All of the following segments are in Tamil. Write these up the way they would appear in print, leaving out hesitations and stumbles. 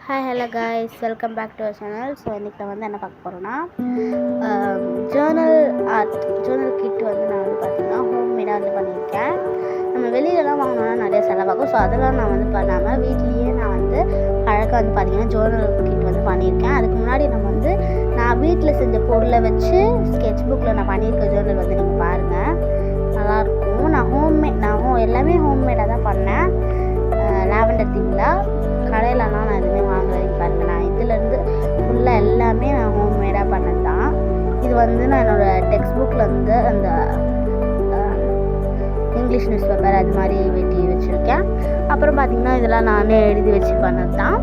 Hi hello guys, welcome back to our channel. So இன்றைக்கி நான் வந்து என்ன பார்க்க போகிறேன்னா ஜேர்னல் கிட் வந்து நான் வந்து பார்த்திங்கன்னா ஹோம்மேடாக வந்து பண்ணியிருக்கேன். நம்ம வெளியிலலாம் வாங்கினோன்னா நிறைய செலவாகும். ஸோ அதெல்லாம் நான் வந்து பண்ணாமல் வீட்லேயே நான் வந்து அழகாக வந்து பார்த்திங்கன்னா ஜேர்னல் கிட் வந்து பண்ணியிருக்கேன். அதுக்கு முன்னாடி நான் வீட்டில் செஞ்ச பொருளை வச்சு ஸ்கெட்ச் புக்கில் நான் பண்ணியிருக்க ஜேர்னல் வந்து நீங்கள் பாருங்கள், நல்லாயிருக்கும். நான் எல்லாமே ஹோம்மேடாக தான் பண்ணேன். லாவெண்டர் தீமில் கடையிலலாம் நான் எதுவுமே வாங்கலைன்னு பாருங்கள். நான் இதிலேருந்து ஃபுல்லாக எல்லாமே நான் ஹோம்மேடாக பண்ணது தான். இது வந்து நான் என்னோடய டெக்ஸ்ட் புக்கில் வந்து அந்த இங்கிலீஷ் நியூஸ் பேப்பர் அது மாதிரி வெட்டி வச்சுருக்கேன். அப்புறம் பார்த்திங்கன்னா இதெல்லாம் நானே எழுதி வச்சு பண்ணது தான்.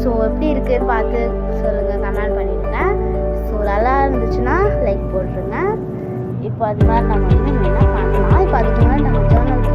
ஸோ எப்படி இருக்குதுன்னு பார்த்து சொல்லுங்கள், கமெண்ட் பண்ணிவிடுங்க. ஸோ நல்லா இருந்துச்சுன்னா லைக் போட்டுருங்க. இப்போ அது மாதிரி நம்ம வந்து என்ன பண்ணலாம். இப்போ அதுக்கு முன்னாடி நம்ம ஜேர்னல்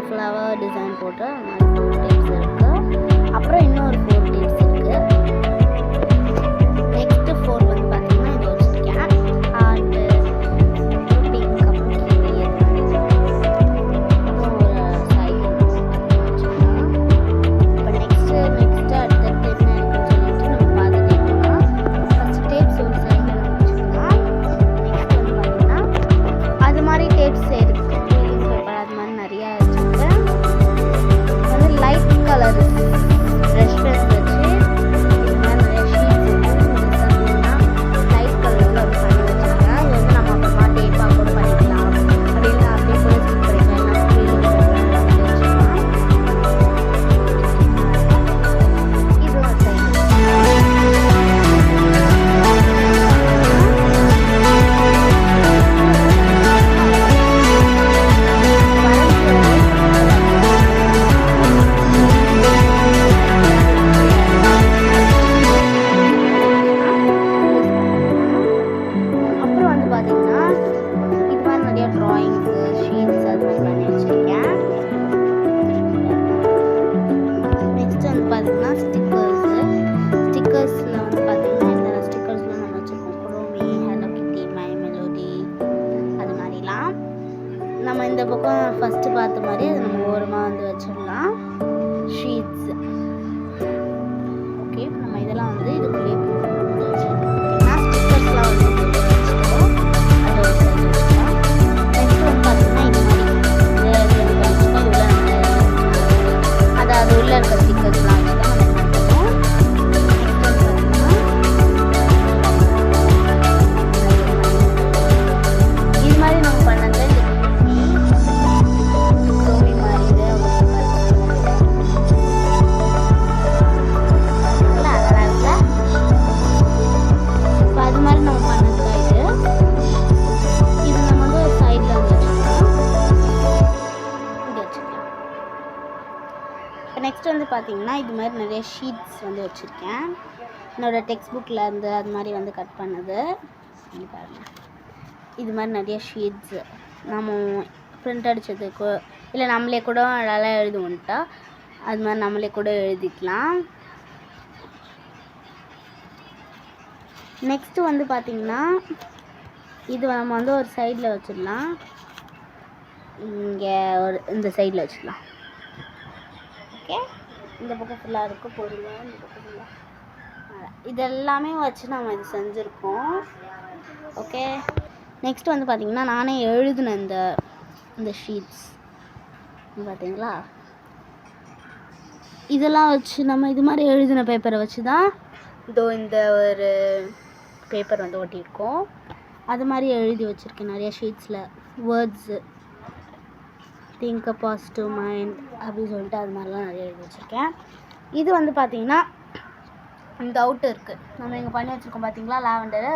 ஃப்ளவர் டிசைன் போட்டு அந்த 4 டேப்ஸ் இருக்குது. அப்புறம் இன்னொரு 4 டேப்ஸ் இருக்குது. நெக்ஸ்ட்டு 4 வந்து பார்த்திங்கன்னா இது வச்சுருக்கேன். ஹார்ட்டு பிங்க் அப்புறம் கீழே ஒரு சைடு வச்சுக்கலாம். இப்போ நெக்ஸ்ட்டு அடுத்தடுத்து என்ன இருக்குன்னு சொல்லிட்டு நம்ம பார்த்துட்டோம்னா ஃபஸ்ட் டேப்ஸ் ஒரு சைடில் நம்ம வச்சுக்கலாம். நெக்ஸ்ட் வந்து பார்த்திங்கன்னா அது மாதிரி டேப்ஸ் இருக்குது. அது மாதிரி நிறையா லைட் கலர் ப்ரஷ் பென் வச்சு இது மாதிரி நிறைய ஷீட்ஸ் லைட் கலரில் வந்து பண்ணி வச்சுருக்கேன். இது வந்து நம்ம அப்புறமா டேப்பாக கூட பண்ணிக்கலாம். அப்படின்னு அப்படியே கூட ஸ்டிக் பண்ணிக்கலாம். இது ஒரு சைடு ட்ராயிங்ஸு ஷீட்ஸ் அது மாதிரி பண்ணி வச்சுருக்கேன். நெக்ஸ்ட் வந்து பார்த்திங்கன்னா ஸ்டிக்கர்ஸில் வந்து பார்த்திங்கன்னா இந்த ஸ்டிக்கர்ஸ்லாம் நம்ம வச்சுருக்கோம். குரோமி, ஹலோ கிட்டி, மை மெலோடி அது மாதிரிலாம் நம்ம இந்த பக்கம் ஃபஸ்ட்டு பார்த்த மாதிரி அது நம்ம ஓரமாக வந்து வச்சிடலாம். Sheets okay. நம்ம இதெல்லாம் வந்து இதுக்குள்ளேயே போட்டு வச்சுருக்கோம். ஸ்டிக்கர்ஸ்லாம் வந்து அது உள்ள இருக்க ஸ்டிக்கர்ஸ்லாம் வச்சு தான் நம்ம பண்ணுறோம். இது மாதிரி நம்ம பண்ணது கோமி மாதிரி இது அதெல்லாம் இல்லை. இப்போ அது மாதிரி நம்ம பண்ணது தான் இது நம்ம வந்து ஒரு சைடில் வந்து வச்சுக்கலாம். இங்கே வச்சுக்கலாம். இப்போ நெக்ஸ்ட் வந்து பார்த்திங்கன்னா இது மாதிரி நிறைய ஷீட்ஸ் வந்து வச்சுருக்கேன். என்னோடய டெக்ஸ்ட் புக்கில் இருந்து அது மாதிரி வந்து கட் பண்ணது பாருங்கள். இது மாதிரி நிறைய ஷீட்ஸு நம்ம ப்ரிண்ட் அடித்ததுக்கு இல்லை நம்மளே கூட நல்லா எழுதுவோன்ட்டா அது மாதிரி நம்மளே கூட எழுதிக்கலாம். நெக்ஸ்ட்டு வந்து பார்த்திங்கன்னா இது நம்ம வந்து ஒரு சைடில் வச்சிடலாம். இங்கே ஒரு இந்த சைடில் வச்சுக்கலாம். ஓகே, இந்த பக்கம் ஃபுல்லாக இருக்கும் பொருள். இந்த பக்கம் ஃபுல்லாக இதெல்லாமே வச்சு நம்ம இது செஞ்சுருக்கோம். ஓகே, நெக்ஸ்ட் வந்து பார்த்திங்கன்னா நானே எழுதின இந்த ஷீட்ஸ் பார்த்தீங்களா, இதெல்லாம் வச்சு நம்ம இது மாதிரி எழுதின பேப்பரை வச்சு தான் இதோ இந்த ஒரு பேப்பர் வந்து ஒட்டியிருக்கோம். அது மாதிரி எழுதி வச்சுருக்கேன் நிறைய ஷீட்ஸில் words think a positive mind அப்படின்னு சொல்லிட்டு அது மாதிரிலாம் நிறைய எழுதி வச்சுருக்கேன். இது வந்து பார்த்திங்கன்னா இந்த அவுட்டு இருக்குது. நம்ம இங்கே பண்ணி வச்சுருக்கோம் பார்த்திங்களா லாவெண்டரு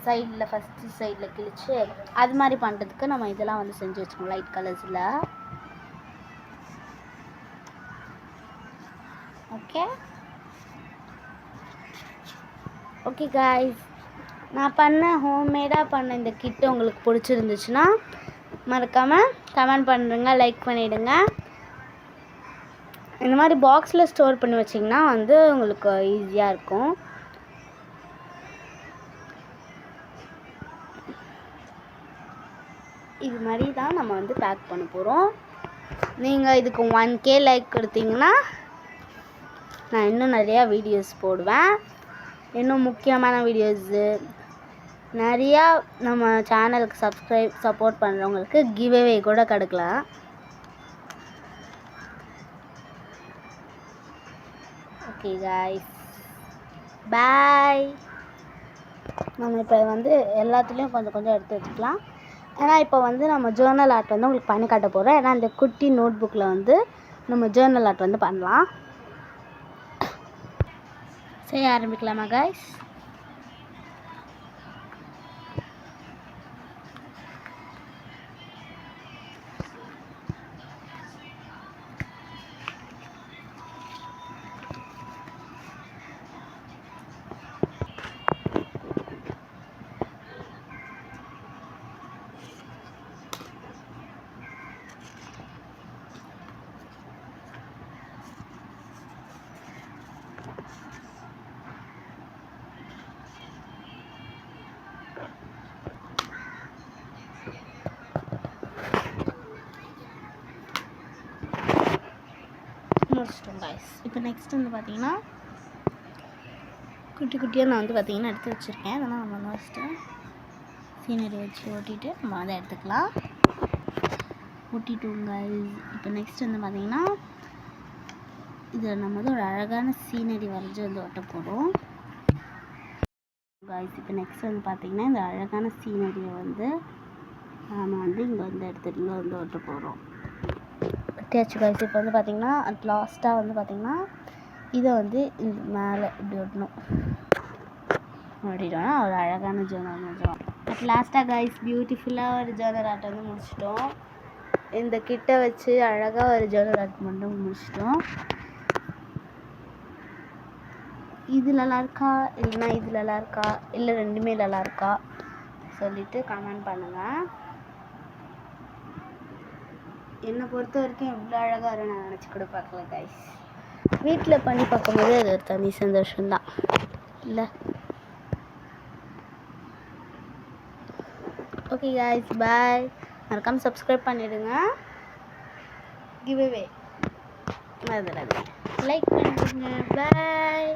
சைடில் ஃபஸ்ட்டு சைடில் கிழிச்சு அது மாதிரி பண்ணுறதுக்கு நம்ம இதெல்லாம் வந்து செஞ்சு வச்சுக்கோம் லைட் கலர்ஸில். ஓகே ஓகே காய்ஸ், நான் ஹோம்மேடாக பண்ண இந்த கிட்டு உங்களுக்கு பிடிச்சிருந்துச்சுன்னா மறக்காமல் கமெண்ட் பண்ணுங்க, லைக் பண்ணிவிடுங்க. இந்த மாதிரி பாக்ஸில் ஸ்டோர் பண்ணி வச்சிங்கன்னா வந்து உங்களுக்கு ஈஸியாக இருக்கும். இது மாதிரி தான் நம்ம வந்து பேக் பண்ண போகிறோம். நீங்கள் இதுக்கு 1K லைக் கொடுத்தீங்கன்னா நான் இன்னும் நிறையா வீடியோஸ் போடுவேன். இன்னும் முக்கியமான வீடியோஸு நிறையா நம்ம சேனலுக்கு சப்போர்ட் பண்ணுறவங்களுக்கு கிவ்அவே கூட கிடைக்கலாம். ஓகே காய்ஸ், பாய். நம்ம இப்போ வந்து எல்லாத்துலேயும் கொஞ்சம் கொஞ்சம் எடுத்து வச்சுக்கலாம். ஏன்னா இப்போ வந்து நம்ம ஜேர்னல் ஆர்ட் வந்து உங்களுக்கு பண்ணி காட்ட போகிறோம். ஏன்னா இந்த குட்டி நோட் புக்கில் வந்து நம்ம ஜேர்னல் ஆர்ட் வந்து பண்ணலாம். செய்ய ஆரம்பிக்கலாமா காய்ஸ்? முடிச்சிட்டோம் காய்ஸ். இப்போ நெக்ஸ்ட் வந்து பார்த்திங்கன்னா குட்டி குட்டியாக நான் வந்து பார்த்திங்கன்னா எடுத்து வச்சுருக்கேன். அதெல்லாம் நம்ம வந்து ஃபஸ்ட்டு சீனரி வச்சு ஒட்டிட்டு நம்ம அதை எடுத்துக்கலாம். ஒட்டிட்டோம் காய்ஸ். இப்போ நெக்ஸ்ட் வந்து பார்த்திங்கன்னா இதில் நம்ம வந்து ஒரு அழகான சீனரி வரைஞ்சி வந்து ஒட்ட போகிறோம் காய்ஸ். இப்போ நெக்ஸ்ட் வந்து பார்த்திங்கன்னா இந்த அழகான சீனரியை வந்து நாம் வந்து இங்கே வந்து எடுத்துகிட்டு இங்கே வந்து ஒட்ட போகிறோம். ஒட்டியாச்சு காய்ஸ். இப்போ வந்து பார்த்திங்கன்னா அட் லாஸ்ட்டாக வந்து பார்த்திங்கன்னா இதை வந்து இந்த மேலே இப்படி ஒட்டணும். ஒட்டிட்டோன்னா ஒரு அழகான ஜேர்னல் முடிஞ்சோம். அட் லாஸ்ட்டாக காய்ஸ் பியூட்டிஃபுல்லாக ஒரு ஜேர்னல் ஆர்ட் வந்து முடிச்சிட்டோம். இந்த கிட்ட வச்சு அழகாக ஒரு ஜேர்னல் ஆர்ட் மட்டும் முடிச்சிட்டோம். இது நல்லாயிருக்கா இல்லைன்னா இது நல்லாயிருக்கா இல்லை ரெண்டுமே நல்லாயிருக்கா சொல்லிவிட்டு கமெண்ட் பண்ணுங்கள். என்னை பொறுத்த வரைக்கும் எவ்வளோ அழகாக வரும் நான் நினச்சி கூட பார்க்கல காய்ஸ். வீட்டில் பண்ணி பார்க்கும்போது அது ஒரு தனி சந்தோஷம்தான் இல்லை? ஓகே காய்ஸ், பாய். மறக்காமல் சப்ஸ்கிரைப் பண்ணிவிடுங்க. கிவ்அவே மறந்துடாதீங்க, லைக் பண்ணிடுங்க. பாய்.